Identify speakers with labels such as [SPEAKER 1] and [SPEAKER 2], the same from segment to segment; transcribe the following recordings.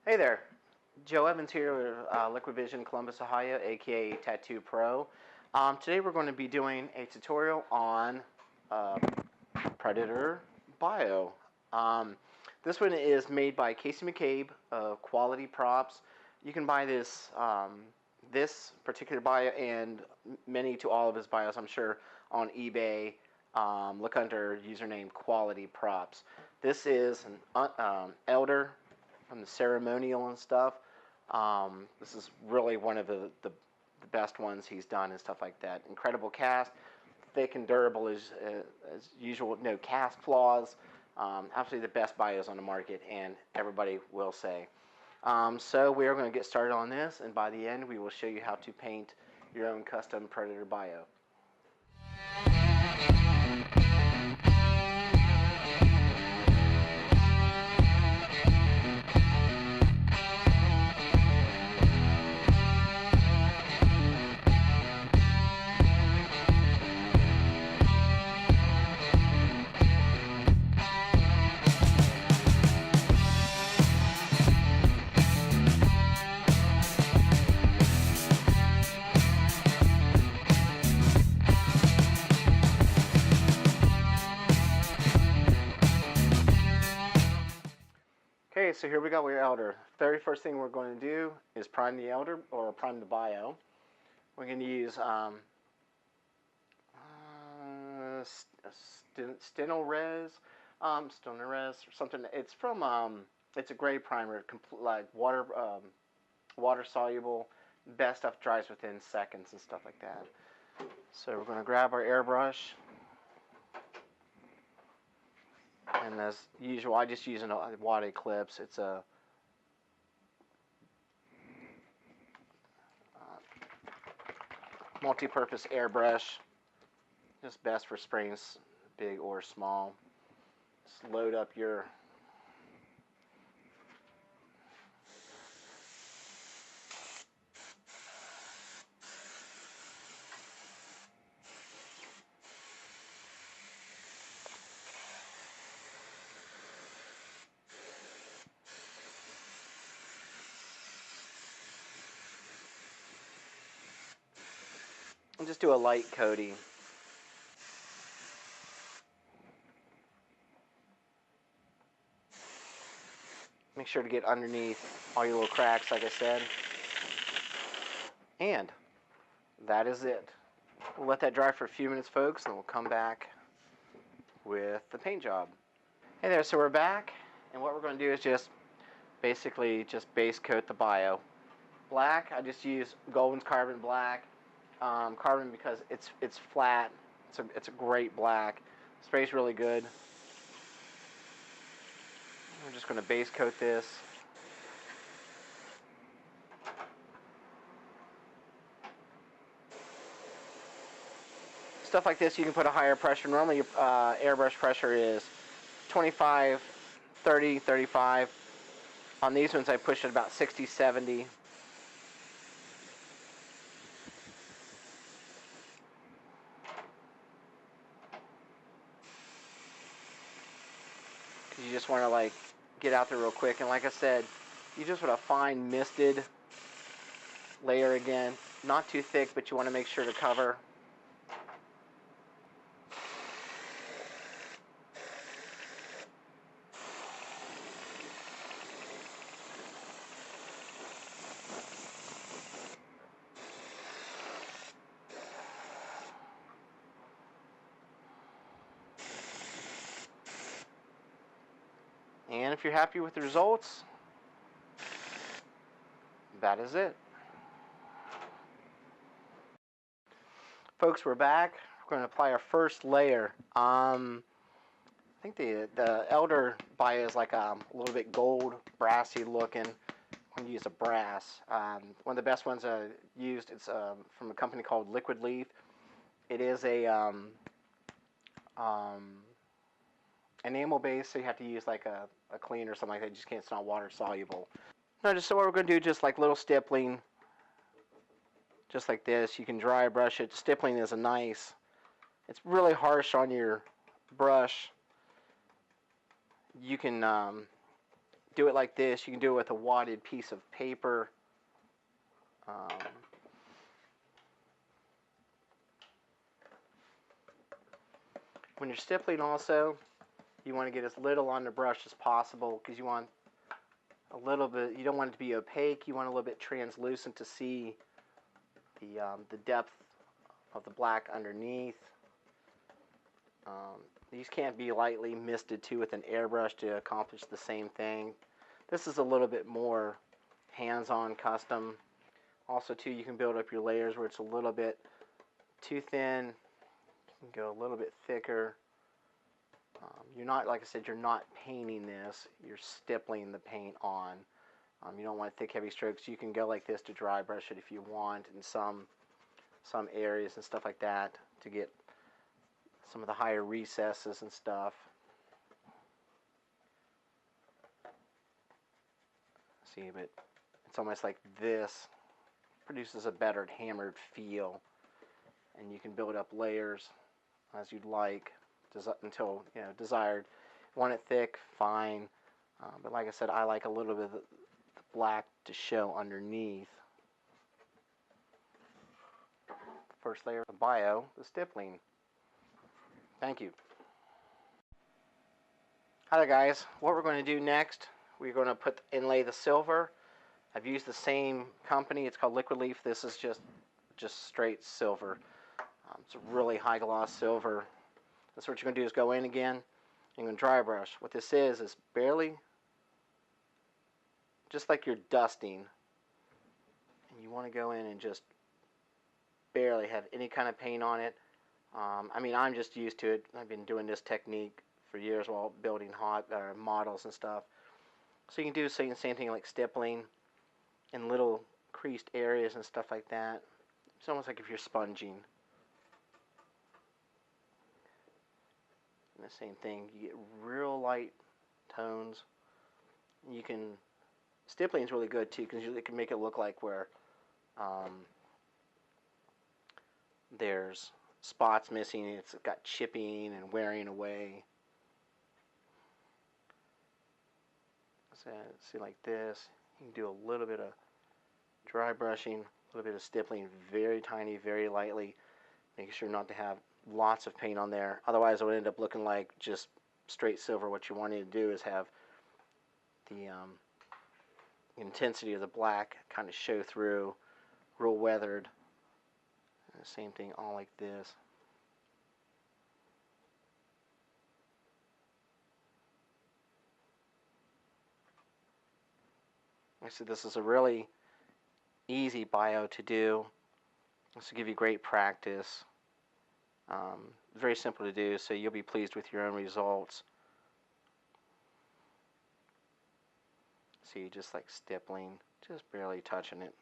[SPEAKER 1] Hey there, Joe Evans here with Liquid Vision Columbus, Ohio, aka Ta2pro. Today we're going to be doing a tutorial on Predator Bio. This one is made by Casey McCabe of Quality Props. You can buy this this particular bio and many to all of his bios, I'm sure, on eBay. Look under username Quality Props. This is an elder from the ceremonial and stuff. This is really one of the best ones he's done and stuff like that. Incredible cast, thick and durable as usual, no cast flaws. Absolutely the best bios on the market, and everybody will say. So we are going to get started on this, and by the end we will show you how to paint your own custom Predator bio. Okay, so here we go with your elder. Very first thing we're going to do is prime the elder, or prime the bio. We're going to use Stenolres, or something. It's from it's a gray primer, like water soluble. Best stuff dries within seconds and stuff like that. So we're going to grab our airbrush. And as usual, I just use a wad Eclipse. It's a multi-purpose airbrush. Just best for spraying big or small. Just load up your and just do a light coating. Make sure to get underneath all your little cracks, like I said. And that is it. We'll let that dry for a few minutes, folks, and we'll come back with the paint job. Hey there, so we're back, and what we're going to do is just basically just base coat the bio. Black, I just use Goldwyn's Carbon Black. Carbon because it's flat. It's a great black. Sprays really good. We're just going to base coat this. Stuff like this you can put a higher pressure. Normally airbrush pressure is 25, 30, 35. On these ones I push it about 60, 70. You just want to like get out there real quick, and like I said, you just want a fine misted layer again, not too thick, but you want to make sure to cover. And if you're happy with the results, that is it. Folks, we're back. We're going to apply our first layer. I think the elder bio is like a little bit gold, brassy looking. I'm going to use a brass. One of the best ones I used, it's from a company called Liquid Leaf. It is a enamel base, so you have to use like a clean or something like that. You just can't, it's not water soluble. No, just so what we're going to do, just like little stippling, just like this. You can dry brush it. Stippling is a nice, it's really harsh on your brush. You can do it like this. You can do it with a wadded piece of paper. When you're stippling also, you want to get as little on the brush as possible because you want a little bit, you don't want it to be opaque, you want a little bit translucent to see the depth of the black underneath. These can't be lightly misted too with an airbrush to accomplish the same thing. This is a little bit more hands-on custom. Also too, you can build up your layers where it's a little bit too thin. You can go a little bit thicker. You're not, like I said, you're not painting this, you're stippling the paint on. You don't want thick, heavy strokes. You can go like this to dry brush it if you want in some areas and stuff like that to get some of the higher recesses and stuff. See, but it's almost like this produces a better hammered feel, and you can build up layers as you'd like until desired. Want it thick, fine, but like I said, I like a little bit of the black to show underneath. First layer of the bio, the stippling. Thank you. Hi there guys, what we're going to do next, we're going to inlay the silver. I've used the same company, it's called Liquid Leaf. This is just straight silver. It's a really high gloss silver. That's what you're going to do is go in again, and you're going to dry brush. What this is barely, just like you're dusting, and you want to go in and just barely have any kind of paint on it. I mean, I'm just used to it. I've been doing this technique for years while building models and stuff. So you can do the same thing like stippling in little creased areas and stuff like that. It's almost like if you're sponging. And the same thing, you get real light tones. You can, stippling is really good too because it can make it look like where there's spots missing, it's got chipping and wearing away. So, see like this, you can do a little bit of dry brushing, a little bit of stippling, very tiny, very lightly, making sure not to have lots of paint on there. Otherwise it would end up looking like just straight silver. What you want to do is have the intensity of the black kind of show through, real weathered. And the same thing all like this. Like I said, this is a really easy bio to do. This will give you great practice. Very simple to do, so you'll be pleased with your own results. See, just like stippling, just barely touching it.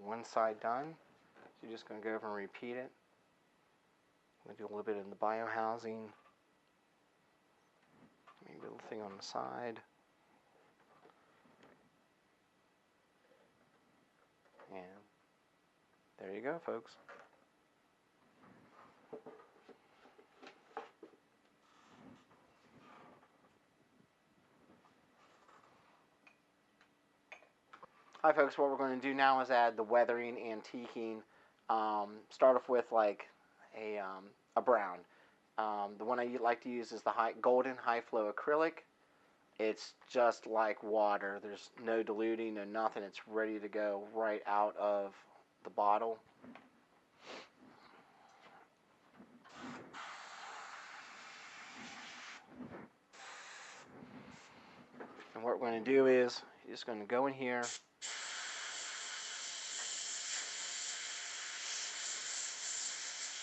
[SPEAKER 1] One side done, so you're just going to go over and repeat it. I'm going to do a little bit in the bio housing, maybe a little thing on the side, and there you go, folks. Hi folks, what we're going to do now is add the weathering, antiquing. Start off with like a brown. The one I like to use is the golden high flow acrylic. It's just like water. There's no diluting, no nothing. It's ready to go right out of the bottle. And what we're going to do is you're just going to go in here.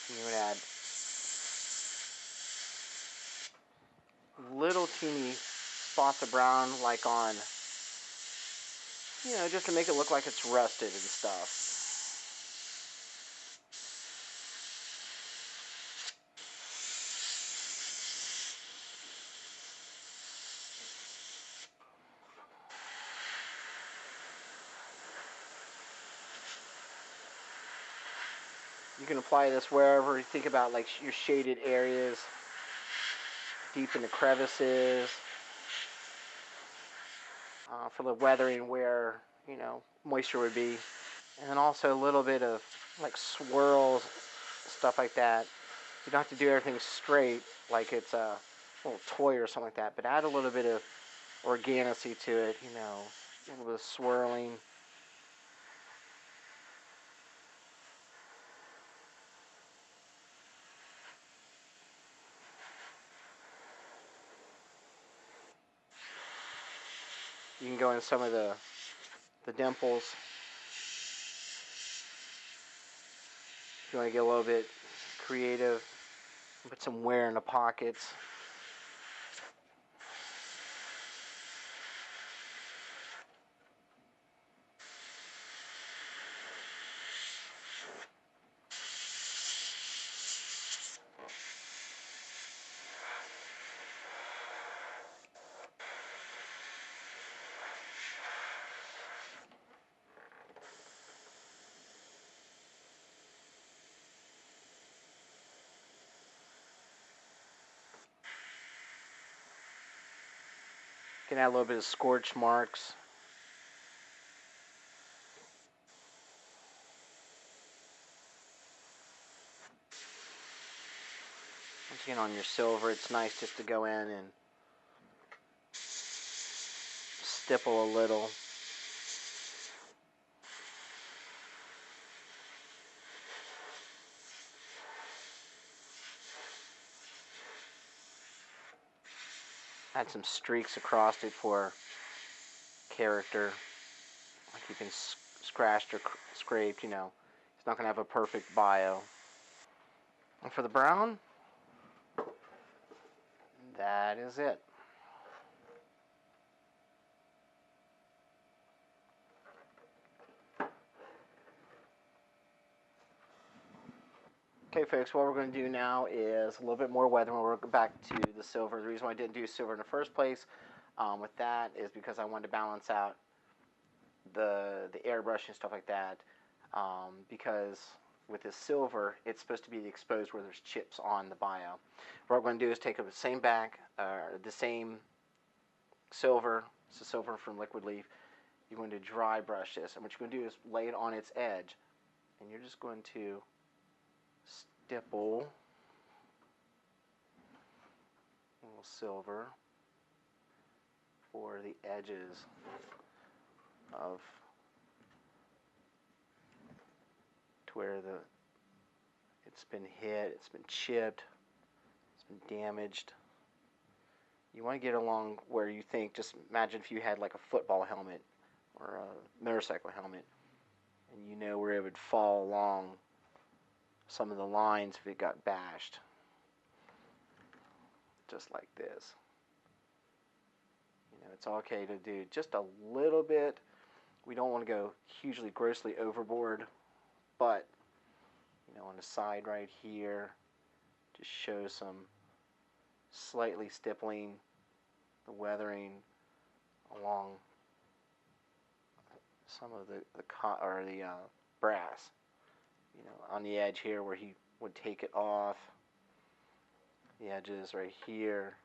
[SPEAKER 1] You would add little teeny spots of brown like on You know, just to make it look like it's rusted and stuff. You can apply this wherever you think about, like your shaded areas, deep in the crevices, for the weathering where, you know, moisture would be. And then also a little bit of like swirls, stuff like that. You don't have to do everything straight like it's a little toy or something like that, but add a little bit of organicity to it, you know, a little bit of swirling. You can go in some of the dimples. If you want to get a little bit creative, put some wear in the pockets. You can add a little bit of scorch marks. Once again, on your silver, it's nice just to go in and stipple a little. Add some streaks across it for character. Like you can scratched or scraped, you know. It's not going to have a perfect bio. And for the brown, that is it. Okay, folks, what we're going to do now is a little bit more weather. We'll go back to the silver. The reason why I didn't do silver in the first place with that is because I wanted to balance out the airbrush and stuff like that. Because with this silver, it's supposed to be exposed where there's chips on the bio. What we're going to do is take the same the same silver, it's a silver from Liquid Leaf. You're going to dry brush this, and what you're going to do is lay it on its edge, and you're just going to stipple a little silver for the edges of to where it's been hit, it's been chipped, it's been damaged. You want to get along where you think, just imagine if you had like a football helmet or a motorcycle helmet, and you know where it would fall along some of the lines if it got bashed. Just like this. You know, it's okay to do just a little bit. We don't want to go hugely grossly overboard, but you know, on the side right here, just show some slightly stippling, the weathering along some of the brass. You know, on the edge here where he would take it off. The edges right here.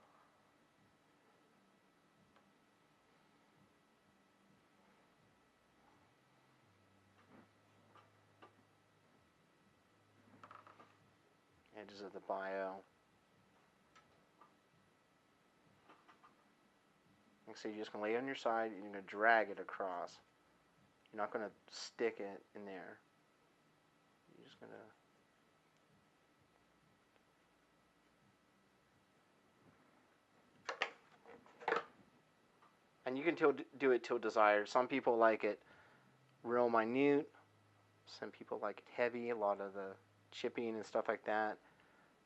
[SPEAKER 1] Edges of the bio. So you're just going to lay it on your side and you're going to drag it across. You're not going to stick it in there. You're just going to... And you can do it till desired. Some people like it real minute. Some people like it heavy, a lot of the chipping and stuff like that.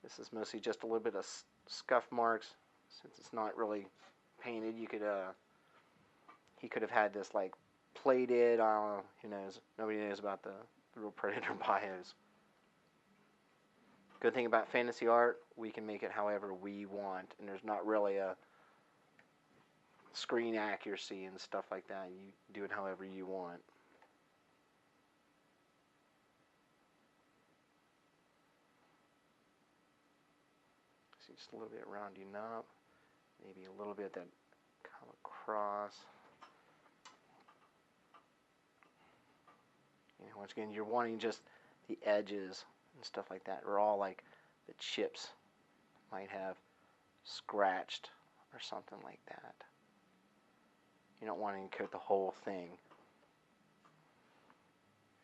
[SPEAKER 1] This is mostly just a little bit of scuff marks. Since it's not really painted, you could he could have had this like plated. Who knows? Nobody knows about the real Predator bios. Good thing about fantasy art, we can make it however we want, and there's not really a screen accuracy and stuff like that. You do it however you want. See, just a little bit rounding up, maybe a little bit that come across. You know, once again, you're wanting just the edges and stuff like that, or all like the chips might have scratched or something like that. You don't want to coat the whole thing.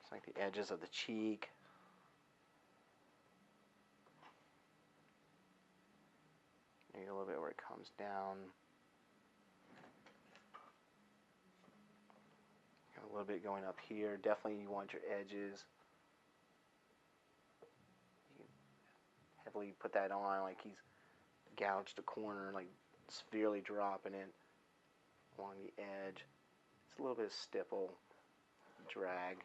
[SPEAKER 1] It's like the edges of the cheek. Maybe a little bit where it comes down. A little bit going up here. Definitely you want your edges. You can heavily put that on like he's gouged a corner, like severely dropping it along the edge. It's a little bit of stipple, drag.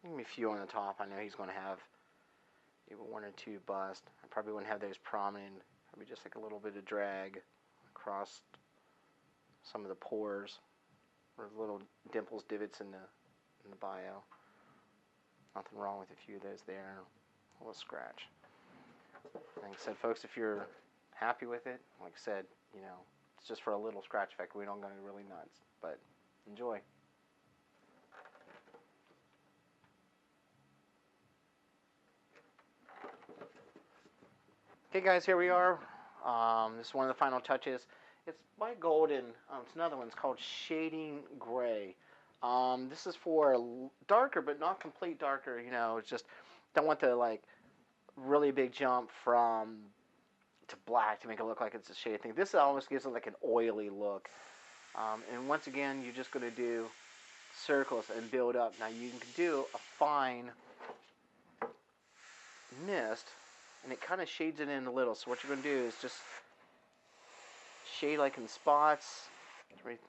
[SPEAKER 1] Maybe a few on the top. I know he's going to have maybe one or two bust. I probably wouldn't have those prominent. Probably just like a little bit of drag across some of the pores, or little dimples, divots in the bio. Nothing wrong with a few of those there. A little scratch. Like I said, folks, if you're happy with it, like I said, you know, it's just for a little scratch effect. We don't go really nuts, but enjoy. Okay, guys, here we are. This is one of the final touches. It's by Golden. It's another one. It's called Shading Gray. This is for darker, but not complete darker. You know, it's just don't want the like really big jump from to black to make it look like it's a shade thing. This almost gives it like an oily look. And once again, you're just going to do circles and build up. Now you can do a fine mist, and it kind of shades it in a little. So what you're going to do is just shade like in spots. Right.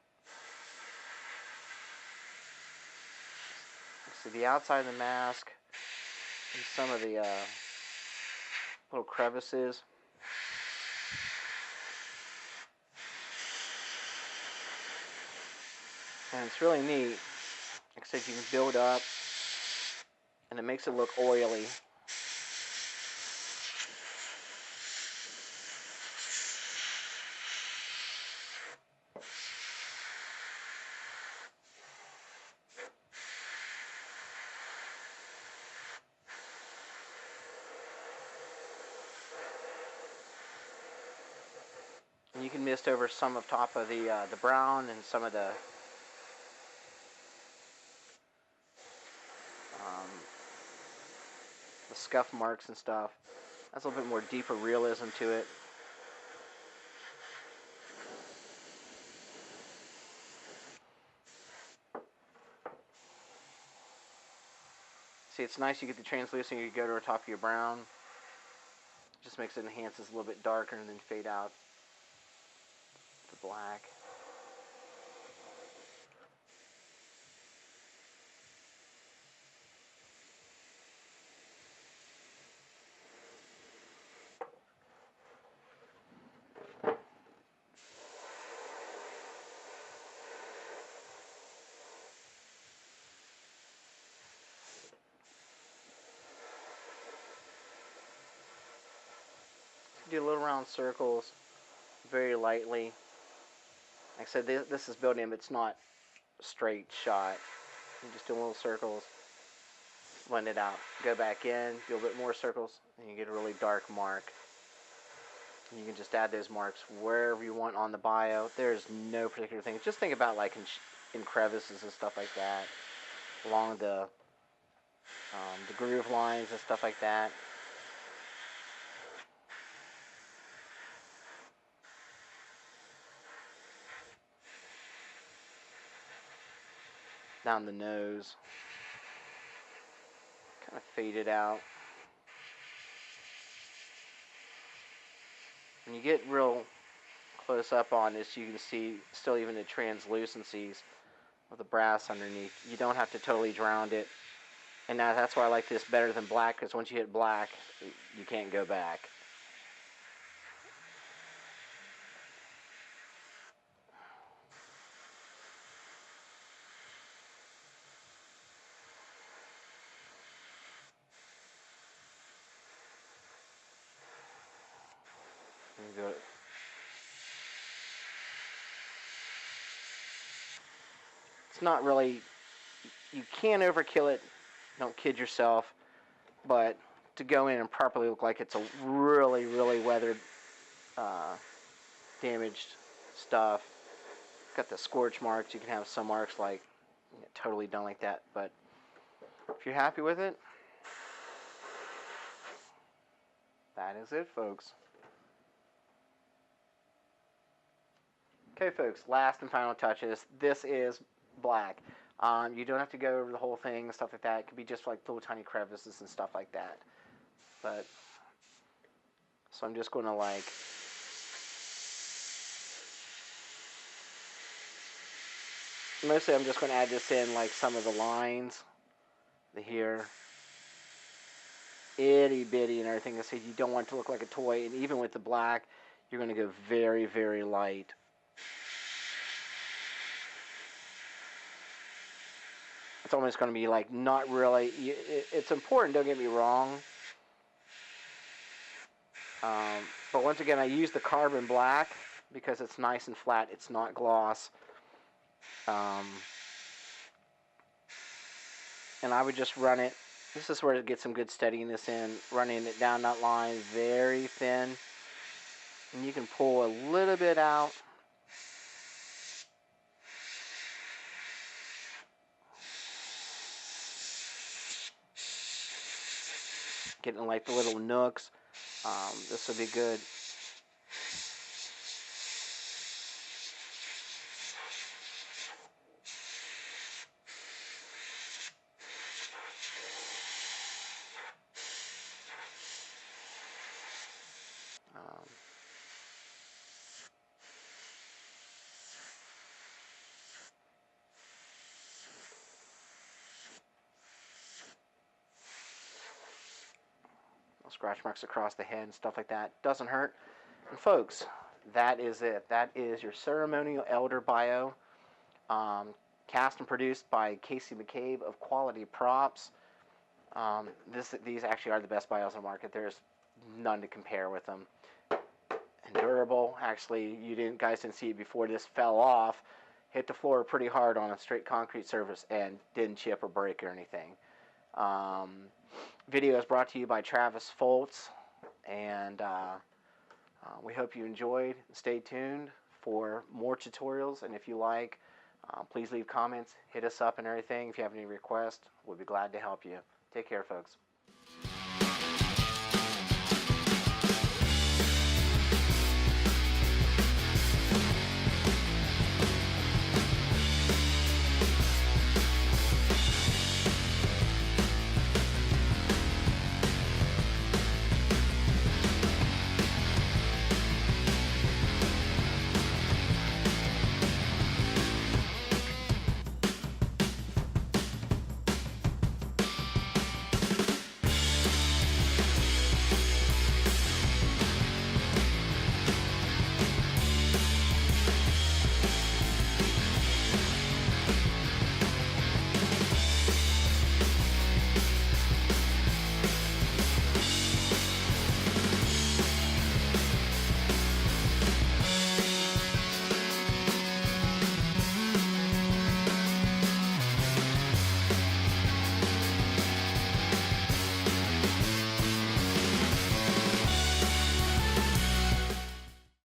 [SPEAKER 1] So the outside of the mask and some of the little crevices. And it's really neat. Like I said, you can build up, and it makes it look oily. And you can mist over some of top of the brown and some of the scuff marks and stuff. That's a little bit more deeper realism to it. See, it's nice you get the translucent, you go to the top of your brown. Just makes it enhances a little bit darker and then fade out the black. Do little round circles very lightly. Like I said, this is building, but it's not a straight shot. You just do little circles blend it out. Go back in, do a bit more circles, and you get a really dark mark. And you can just add those marks wherever you want on the bio. There's no particular thing. Just think about like in crevices and stuff like that, along the groove lines and stuff like that. Down the nose. Kind of fade it out. When you get real close up on this, you can see still even the translucencies of the brass underneath. You don't have to totally drown it. And now that's why I like this better than black, because once you hit black, you can't go back. It's not really, you can't overkill it, don't kid yourself, but to go in and properly look like it's a really, really weathered, damaged stuff. Got the scorch marks. You can have some marks like totally done like that, but if you're happy with it, that is it, folks. Okay, folks, last and final touches. This is black. You don't have to go over the whole thing and stuff like that. It could be just like little tiny crevices and stuff like that. But, so I'm just going to like, mostly I'm just going to add this in like some of the lines, here, itty bitty and everything. I said you don't want it to look like a toy, and even with the black, you're going to go very, very light. It's almost going to be like not really, it's important, don't get me wrong. But once again, I use the carbon black because it's nice and flat. It's not gloss. And I would just run it. This is where to get some good steadiness in. Running it down that line very thin. And you can pull a little bit out. Getting like the little nooks. This will be good. Scratch marks across the head and stuff like that. Doesn't hurt. And folks, that is it. That is your ceremonial elder bio. Cast and produced by Casey McCabe of Quality Props. These actually are the best bios on the market. There's none to compare with them. And durable. Actually, guys didn't see it before. This fell off, hit the floor pretty hard on a straight concrete surface, and didn't chip or break or anything. Video is brought to you by Travis Foltz, and we hope you enjoyed. Stay tuned for more tutorials, and if you like, please leave comments, hit us up and everything. If you have any requests, we'll be glad to help you. Take care, folks.